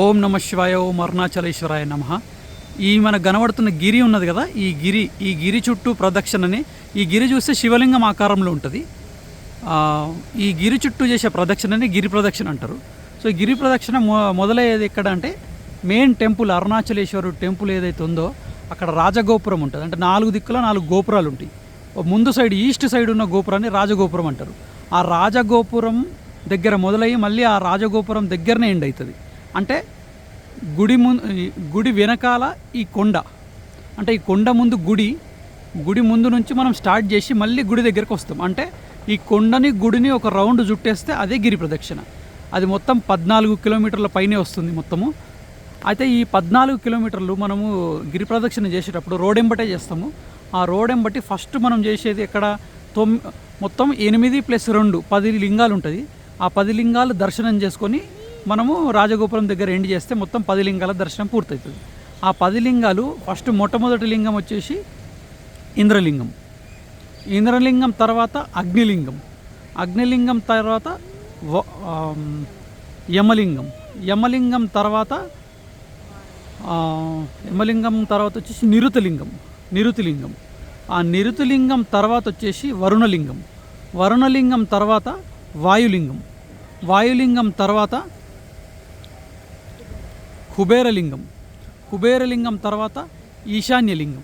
ఓం నమ శివాయ, ఓం అరుణాచలేశ్వరాయ నమ. ఈ మన కనబడుతున్న గిరి ఉన్నది కదా, ఈ గిరి చుట్టూ ప్రదక్షిణని, ఈ గిరి చూస్తే శివలింగం ఆకారంలో ఉంటుంది. ఈ గిరి చుట్టూ చేసే ప్రదక్షిణని గిరి ప్రదక్షిణ అంటారు. సో ఈ గిరి ప్రదక్షిణ మొదలయ్యేది ఎక్కడ అంటే, మెయిన్ టెంపుల్ అరుణాచలేశ్వరుడు టెంపుల్ ఏదైతే ఉందో అక్కడ రాజగోపురం ఉంటుంది. అంటే 4 దిక్కులో 4 గోపురాలు ఉంటాయి. ముందు సైడ్ ఈస్ట్ సైడ్ ఉన్న గోపురాన్ని రాజగోపురం అంటారు. ఆ రాజగోపురం దగ్గర మొదలయ్యి మళ్ళీ ఆ రాజగోపురం దగ్గరనే ఎండ్ అవుతుంది. అంటే గుడి వెనకాల ఈ కొండ, అంటే ఈ కొండ ముందు గుడి ముందు నుంచి మనం స్టార్ట్ చేసి మళ్ళీ గుడి దగ్గరికి వస్తాం. అంటే ఈ కొండని గుడిని ఒక రౌండ్ చుట్టేస్తే అదే గిరి ప్రదక్షిణ. అది మొత్తం 14 కిలోమీటర్ల పైనే వస్తుంది మొత్తము. అయితే ఈ 14 కిలోమీటర్లు మనము గిరి ప్రదక్షిణ చేసేటప్పుడు రోడ్ ఎంబటే చేస్తాము. ఆ రోడ్ ఎంబటి ఫస్ట్ మనం చేసేది ఎక్కడ, మొత్తం 8 + 2 10 లింగాలు ఉంటుంది. ఆ 10 లింగాలు దర్శనం చేసుకొని మనము రాజగోపురం దగ్గర ఎండ్ చేస్తే మొత్తం 10 లింగాల దర్శనం పూర్తవుతుంది. ఆ 10 లింగాలు ఫస్ట్ మొట్టమొదటి లింగం వచ్చేసి ఇంద్రలింగం తర్వాత అగ్నిలింగం తర్వాత యమలింగం తర్వాత వచ్చేసి నిరుతిలింగం. ఆ నిరుతిలింగం తర్వాత వచ్చేసి వరుణలింగం తర్వాత వాయులింగం తర్వాత కుబేరలింగం తర్వాత ఈశాన్యలింగం.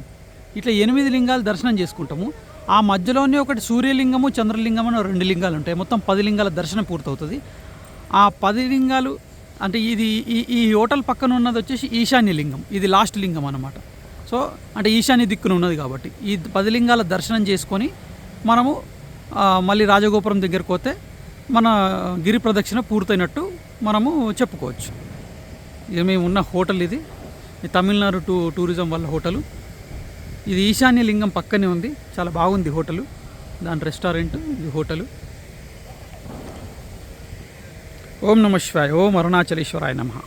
ఇట్లా 8 లింగాలు దర్శనం చేసుకుంటాము. ఆ మధ్యలోనే ఒకటి సూర్యలింగము, చంద్రలింగం అని 2 లింగాలు ఉంటాయి. మొత్తం 10 లింగాల దర్శనం పూర్తవుతుంది. ఆ 10 లింగాలు అంటే ఈ హోటల్ పక్కన ఉన్నది వచ్చేసి ఈశాన్యలింగం. ఇది లాస్ట్ లింగం అన్నమాట. సో అంటే ఈశాన్య దిక్కున ఉన్నది కాబట్టి ఈ 10 లింగాల దర్శనం చేసుకొని మనము మళ్ళీ రాజగోపురం దగ్గరికి పోతే మన గిరి ప్రదక్షిణ పూర్తయినట్టు మనము చెప్పుకోవచ్చు. ఇది మేము ఉన్న హోటల్, ఇది తమిళనాడు టూరిజం వాళ్ళ హోటలు. ఇది ఈశాన్య లింగం పక్కనే ఉంది. చాలా బాగుంది హోటలు, దాని రెస్టారెంట్, ఇది హోటలు. ఓం నమ శివాయ, ఓం అరుణాచలేశ్వరాయ నమః.